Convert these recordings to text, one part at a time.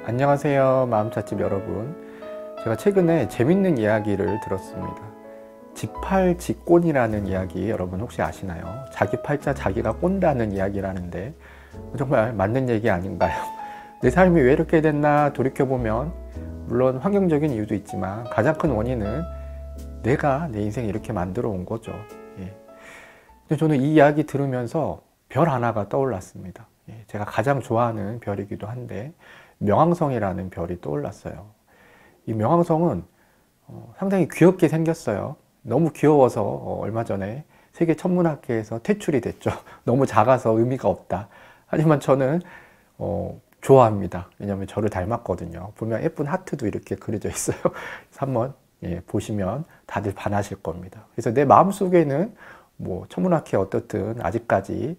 안녕하세요, 마음찻집 여러분. 제가 최근에 재밌는 이야기를 들었습니다. 지팔지꼰이라는 이야기 여러분 혹시 아시나요? 자기 팔자 자기가 꼰다는 이야기라는데 정말 맞는 얘기 아닌가요? 내 삶이 왜 이렇게 됐나 돌이켜보면 물론 환경적인 이유도 있지만 가장 큰 원인은 내가 내 인생 이렇게 만들어 온 거죠. 근데 저는 이 이야기 들으면서 별 하나가 떠올랐습니다. 제가 가장 좋아하는 별이기도 한데 명왕성이라는 별이 떠올랐어요. 이 명왕성은 상당히 귀엽게 생겼어요. 너무 귀여워서 얼마 전에 세계 천문학계에서 퇴출이 됐죠. 너무 작아서 의미가 없다. 하지만 저는 좋아합니다. 왜냐하면 저를 닮았거든요. 보면 예쁜 하트도 이렇게 그려져 있어요. 그래서 한번 보시면 다들 반하실 겁니다. 그래서 내 마음속에는 뭐 천문학회 어떻든 아직까지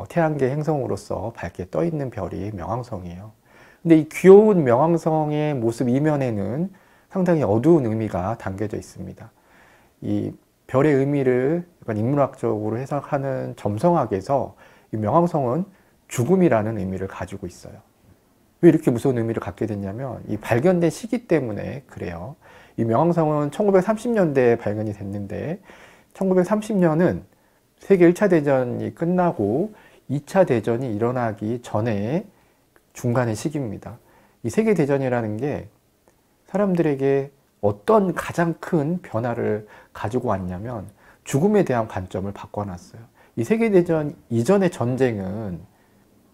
태양계 행성으로서 밝게 떠 있는 별이 명왕성이에요. 근데 이 귀여운 명왕성의 모습 이면에는 상당히 어두운 의미가 담겨져 있습니다. 이 별의 의미를 약간 인문학적으로 해석하는 점성학에서 이 명왕성은 죽음이라는 의미를 가지고 있어요. 왜 이렇게 무서운 의미를 갖게 됐냐면 이 발견된 시기 때문에 그래요. 이 명왕성은 1930년대에 발견이 됐는데 1930년은 세계 1차 대전이 끝나고 2차 대전이 일어나기 전에 중간의 시기입니다. 이 세계대전이라는 게 사람들에게 어떤 가장 큰 변화를 가지고 왔냐면 죽음에 대한 관점을 바꿔놨어요. 이 세계대전 이전의 전쟁은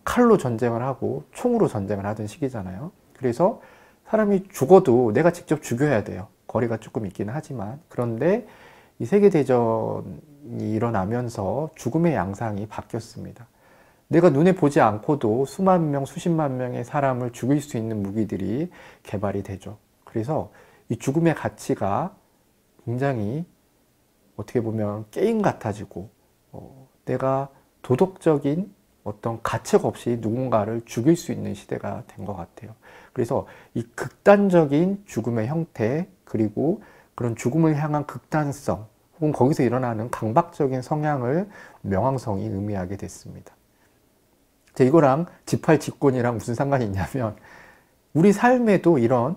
칼로 전쟁을 하고 총으로 전쟁을 하던 시기잖아요. 그래서 사람이 죽어도 내가 직접 죽여야 돼요. 거리가 조금 있기는 하지만. 그런데 이 세계대전이 일어나면서 죽음의 양상이 바뀌었습니다. 내가 눈에 보지 않고도 수만 명, 수십만 명의 사람을 죽일 수 있는 무기들이 개발이 되죠. 그래서 이 죽음의 가치가 굉장히 어떻게 보면 게임 같아지고 내가 도덕적인 어떤 가책 없이 누군가를 죽일 수 있는 시대가 된 것 같아요. 그래서 이 극단적인 죽음의 형태 그리고 그런 죽음을 향한 극단성 혹은 거기서 일어나는 강박적인 성향을 명왕성이 의미하게 됐습니다. 이거랑 지팔지꼰이랑 무슨 상관이 있냐면 우리 삶에도 이런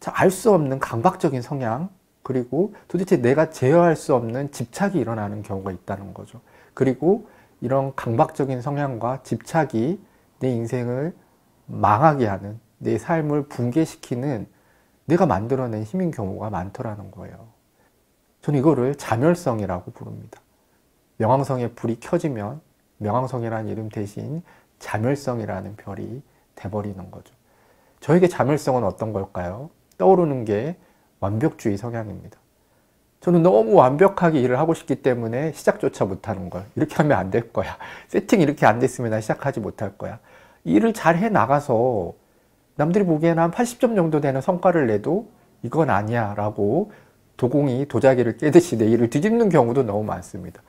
알 수 없는 강박적인 성향 그리고 도대체 내가 제어할 수 없는 집착이 일어나는 경우가 있다는 거죠. 그리고 이런 강박적인 성향과 집착이 내 인생을 망하게 하는 내 삶을 붕괴시키는 내가 만들어낸 힘인 경우가 많더라는 거예요. 저는 이거를 자멸성이라고 부릅니다. 명왕성의 불이 켜지면 명왕성이라는 이름 대신 자멸성이라는 별이 돼버리는 거죠. 저에게 자멸성은 어떤 걸까요? 떠오르는 게 완벽주의 성향입니다. 저는 너무 완벽하게 일을 하고 싶기 때문에 시작조차 못하는 걸. 이렇게 하면 안 될 거야. 세팅이 이렇게 안 됐으면 난 시작하지 못할 거야. 일을 잘 해나가서 남들이 보기에는 한 80점 정도 되는 성과를 내도 이건 아니야 라고 도공이 도자기를 깨듯이 내 일을 뒤집는 경우도 너무 많습니다.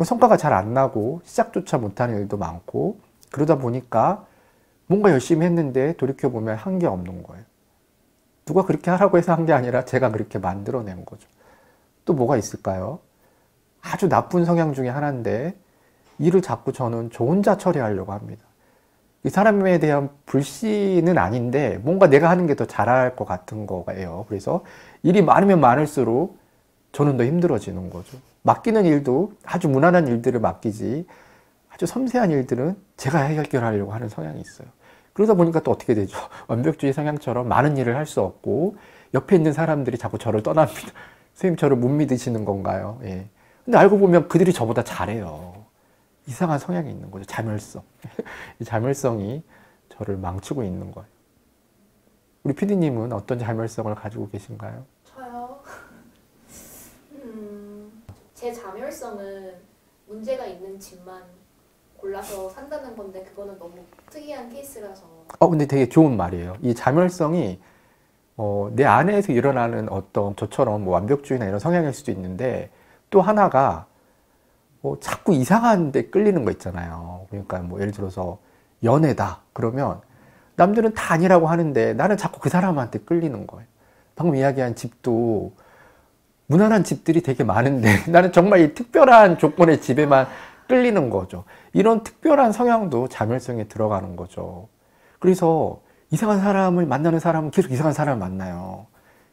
성과가 잘 안 나고 시작조차 못하는 일도 많고 그러다 보니까 뭔가 열심히 했는데 돌이켜보면 한 게 없는 거예요. 누가 그렇게 하라고 해서 한 게 아니라 제가 그렇게 만들어낸 거죠. 또 뭐가 있을까요? 아주 나쁜 성향 중에 하나인데 일을 자꾸 저는 저 혼자 처리하려고 합니다. 이 사람에 대한 불신은 아닌데 뭔가 내가 하는 게 더 잘할 것 같은 거예요. 그래서 일이 많으면 많을수록 저는 더 힘들어지는 거죠. 맡기는 일도 아주 무난한 일들을 맡기지 아주 섬세한 일들은 제가 해결하려고 하는 성향이 있어요. 그러다 보니까 또 어떻게 되죠? 완벽주의 성향처럼 많은 일을 할 수 없고 옆에 있는 사람들이 자꾸 저를 떠납니다. 선생님 저를 못 믿으시는 건가요? 예. 근데 알고 보면 그들이 저보다 잘해요. 이상한 성향이 있는 거죠. 자멸성. 이 자멸성이 저를 망치고 있는 거예요. 우리 PD님은 어떤 자멸성을 가지고 계신가요? 저요? 제 자멸성은 문제가 있는 집만 골라서 산다는 건데 그거는 너무 특이한 케이스라서. 근데 되게 좋은 말이에요. 이 자멸성이 내 안에서 일어나는 어떤 저처럼 뭐 완벽주의나 이런 성향일 수도 있는데 또 하나가 자꾸 이상한 데 끌리는 거 있잖아요. 그러니까 뭐 예를 들어서 연애다 그러면 남들은 다 아니라고 하는데 나는 자꾸 그 사람한테 끌리는 거예요. 방금 이야기한 집도 무난한 집들이 되게 많은데 나는 정말 이 특별한 조건의 집에만 끌리는 거죠. 이런 특별한 성향도 자멸성에 들어가는 거죠. 그래서 이상한 사람을 만나는 사람은 계속 이상한 사람을 만나요.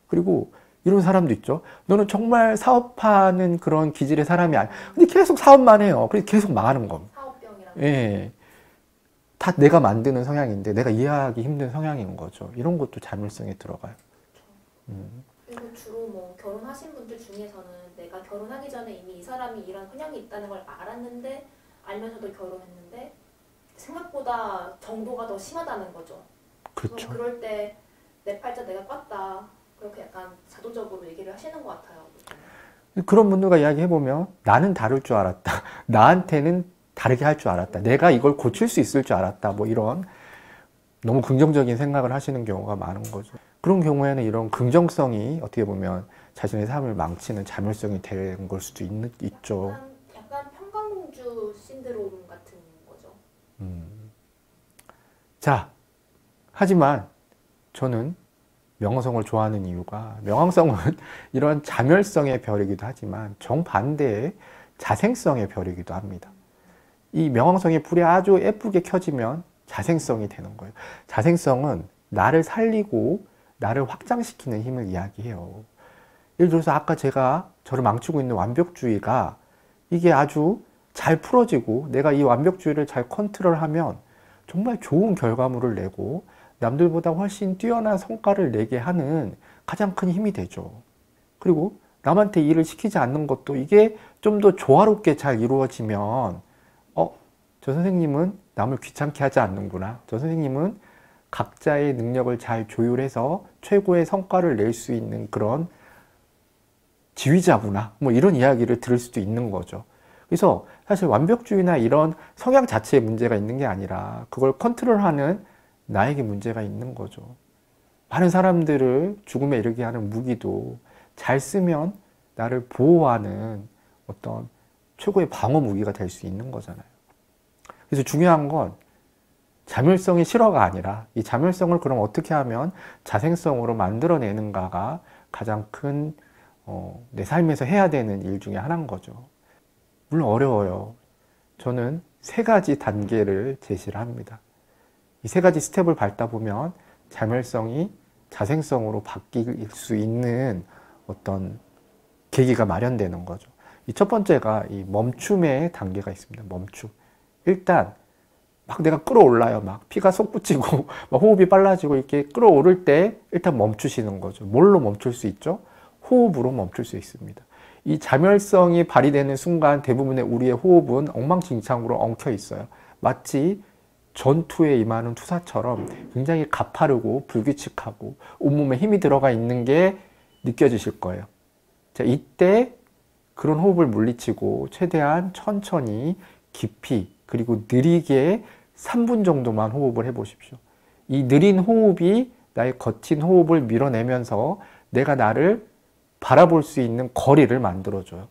그리고 이런 사람도 있죠. 너는 정말 사업하는 그런 기질의 사람이 아니야. 근데 계속 사업만 해요. 그래서 계속 망하는 겁니다. 사업병이랑. 예. 다 내가 만드는 성향인데 내가 이해하기 힘든 성향인 거죠. 이런 것도 자멸성에 들어가요. 그리고 주로 뭐 결혼하신 분들 중에서는 내가 결혼하기 전에 이미 이 사람이 이런 성향이 있다는 걸 알았는데 알면서도 결혼했는데 생각보다 정도가 더 심하다는 거죠. 그렇죠. 그럴 때 내 팔자 내가 꿨다 그렇게 약간 자동적으로 얘기를 하시는 것 같아요. 그런 분들과 이야기해보면 나는 다를 줄 알았다. 나한테는 다르게 할 줄 알았다. 내가 이걸 고칠 수 있을 줄 알았다. 뭐 이런 너무 긍정적인 생각을 하시는 경우가 많은 거죠. 그런 경우에는 이런 긍정성이 어떻게 보면 자신의 삶을 망치는 자멸성이 된 걸 수도 있죠. 약간 평강공주 신드롬 같은 거죠. 자, 하지만 저는 명왕성을 좋아하는 이유가 명왕성은 이런 자멸성의 별이기도 하지만 정반대의 자생성의 별이기도 합니다. 이 명왕성의 불이 아주 예쁘게 켜지면 자생성이 되는 거예요. 자생성은 나를 살리고 나를 확장시키는 힘을 이야기해요. 예를 들어서 아까 제가 저를 망치고 있는 완벽주의가 이게 아주 잘 풀어지고 내가 이 완벽주의를 잘 컨트롤하면 정말 좋은 결과물을 내고 남들보다 훨씬 뛰어난 성과를 내게 하는 가장 큰 힘이 되죠. 그리고 남한테 일을 시키지 않는 것도 이게 좀 더 조화롭게 잘 이루어지면 저 선생님은 남을 귀찮게 하지 않는구나. 저 선생님은 각자의 능력을 잘 조율해서 최고의 성과를 낼 수 있는 그런 지휘자구나. 뭐 이런 이야기를 들을 수도 있는 거죠. 그래서 사실 완벽주의나 이런 성향 자체에 문제가 있는 게 아니라 그걸 컨트롤하는 나에게 문제가 있는 거죠. 많은 사람들을 죽음에 이르게 하는 무기도 잘 쓰면 나를 보호하는 어떤 최고의 방어 무기가 될 수 있는 거잖아요. 그래서 중요한 건 자멸성이 실화가 아니라 이 자멸성을 그럼 어떻게 하면 자생성으로 만들어내는가가 가장 큰 내 삶에서 해야 되는 일 중에 하나인 거죠. 물론 어려워요. 저는 3가지 단계를 제시를 합니다. 이 3가지 스텝을 밟다 보면 자멸성이 자생성으로 바뀔 수 있는 어떤 계기가 마련되는 거죠. 이 첫 번째가 이 멈춤의 단계가 있습니다. 멈춤. 일단 막 내가 끌어올라요. 막 피가 솟구치고 막 호흡이 빨라지고 이렇게 끌어오를 때 일단 멈추시는 거죠. 뭘로 멈출 수 있죠? 호흡으로 멈출 수 있습니다. 이 자멸성이 발휘되는 순간 대부분의 우리의 호흡은 엉망진창으로 엉켜 있어요. 마치 전투에 임하는 투사처럼 굉장히 가파르고 불규칙하고 온몸에 힘이 들어가 있는 게 느껴지실 거예요. 자, 이때 그런 호흡을 물리치고 최대한 천천히 깊이 그리고 느리게 3분 정도만 호흡을 해보십시오. 이 느린 호흡이 나의 거친 호흡을 밀어내면서 내가 나를 바라볼 수 있는 거리를 만들어줘요.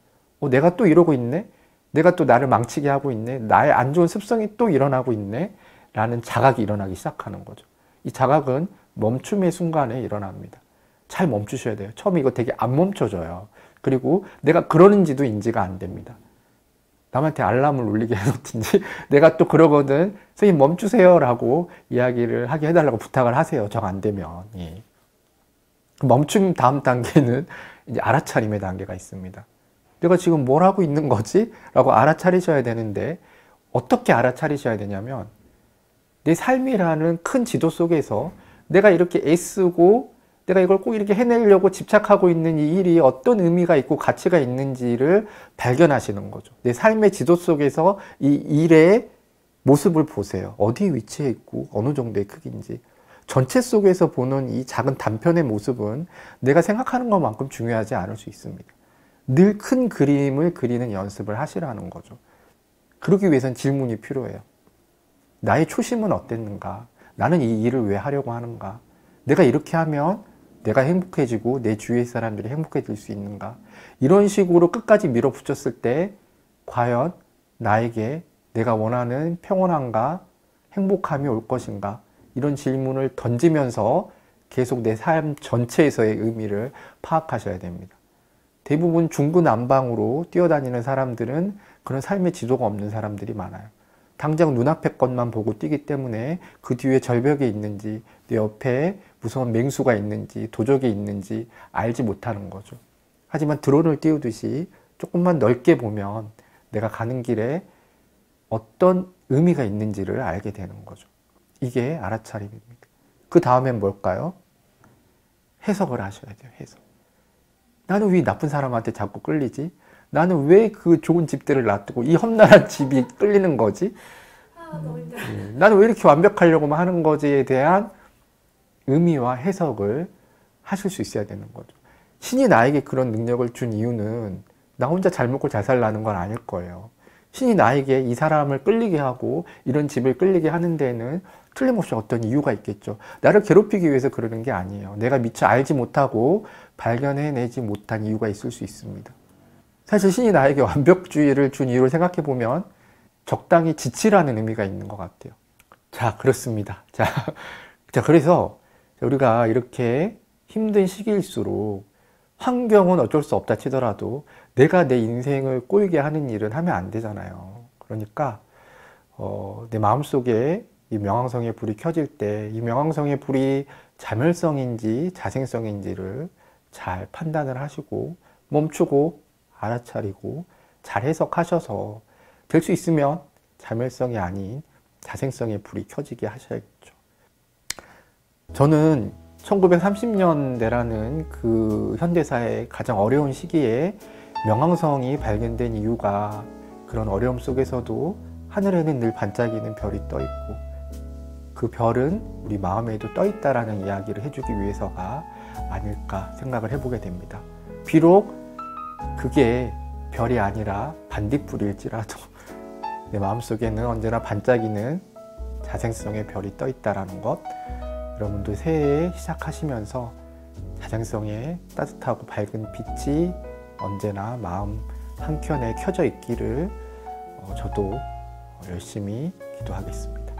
내가 또 이러고 있네? 내가 또 나를 망치게 하고 있네? 나의 안 좋은 습성이 또 일어나고 있네? 라는 자각이 일어나기 시작하는 거죠. 이 자각은 멈춤의 순간에 일어납니다. 잘 멈추셔야 돼요. 처음에 이거 되게 안 멈춰져요. 그리고 내가 그러는지도 인지가 안 됩니다. 남한테 알람을 울리게 해놓든지 내가 또 그러거든 선생님 멈추세요 라고 이야기를 하게 해달라고 부탁을 하세요. 정 안 되면. 예. 멈춤 다음 단계는 이제 알아차림의 단계가 있습니다. 내가 지금 뭘 하고 있는 거지? 라고 알아차리셔야 되는데 어떻게 알아차리셔야 되냐면 내 삶이라는 큰 지도 속에서 내가 이렇게 애쓰고 내가 이걸 꼭 이렇게 해내려고 집착하고 있는 이 일이 어떤 의미가 있고 가치가 있는지를 발견하시는 거죠. 내 삶의 지도 속에서 이 일의 모습을 보세요. 어디 위치에 있고 어느 정도의 크기인지. 전체 속에서 보는 이 작은 단편의 모습은 내가 생각하는 것만큼 중요하지 않을 수 있습니다. 늘 큰 그림을 그리는 연습을 하시라는 거죠. 그러기 위해선 질문이 필요해요. 나의 초심은 어땠는가? 나는 이 일을 왜 하려고 하는가? 내가 이렇게 하면 내가 행복해지고 내 주위의 사람들이 행복해질 수 있는가? 이런 식으로 끝까지 밀어붙였을 때 과연 나에게 내가 원하는 평온함과 행복함이 올 것인가? 이런 질문을 던지면서 계속 내 삶 전체에서의 의미를 파악하셔야 됩니다. 대부분 중구난방으로 뛰어다니는 사람들은 그런 삶의 지도가 없는 사람들이 많아요. 당장 눈앞의 것만 보고 뛰기 때문에 그 뒤에 절벽이 있는지 내 옆에 무서운 맹수가 있는지 도적이 있는지 알지 못하는 거죠. 하지만 드론을 띄우듯이 조금만 넓게 보면 내가 가는 길에 어떤 의미가 있는지를 알게 되는 거죠. 이게 알아차림입니다. 그 다음엔 뭘까요? 해석을 하셔야 돼요. 해석. 나는 왜 나쁜 사람한테 자꾸 끌리지? 나는 왜 그 좋은 집들을 놔두고 이 험난한 집이 끌리는 거지? 너무 힘들어. 나는 왜 이렇게 완벽하려고만 하는 거지에 대한 의미와 해석을 하실 수 있어야 되는 거죠. 신이 나에게 그런 능력을 준 이유는 나 혼자 잘 먹고 잘 살라는 건 아닐 거예요. 신이 나에게 이 사람을 끌리게 하고 이런 집을 끌리게 하는 데에는 틀림없이 어떤 이유가 있겠죠. 나를 괴롭히기 위해서 그러는 게 아니에요. 내가 미처 알지 못하고 발견해내지 못한 이유가 있을 수 있습니다. 사실 신이 나에게 완벽주의를 준 이유를 생각해 보면 적당히 지치라는 의미가 있는 것 같아요. 자, 그렇습니다. 자, 그래서 우리가 이렇게 힘든 시기일수록 환경은 어쩔 수 없다 치더라도 내가 내 인생을 꼬이게 하는 일은 하면 안 되잖아요. 그러니까 내 마음속에 이 명왕성의 불이 켜질 때 이 명왕성의 불이 자멸성인지 자생성인지를 잘 판단을 하시고 멈추고 알아차리고 잘 해석하셔서 될 수 있으면 자멸성이 아닌 자생성의 불이 켜지게 하셔야겠죠. 저는 1930년대라는 그 현대사의 가장 어려운 시기에 명왕성이 발견된 이유가 그런 어려움 속에서도 하늘에는 늘 반짝이는 별이 떠 있고 그 별은 우리 마음에도 떠 있다라는 이야기를 해주기 위해서가 아닐까 생각을 해보게 됩니다. 비록 그게 별이 아니라 반딧불일지라도 내 마음속에는 언제나 반짝이는 자생성의 별이 떠 있다라는 것, 여러분도 새해 시작하시면서 자생성의 따뜻하고 밝은 빛이 언제나 마음 한켠에 켜져 있기를 저도 열심히 기도하겠습니다.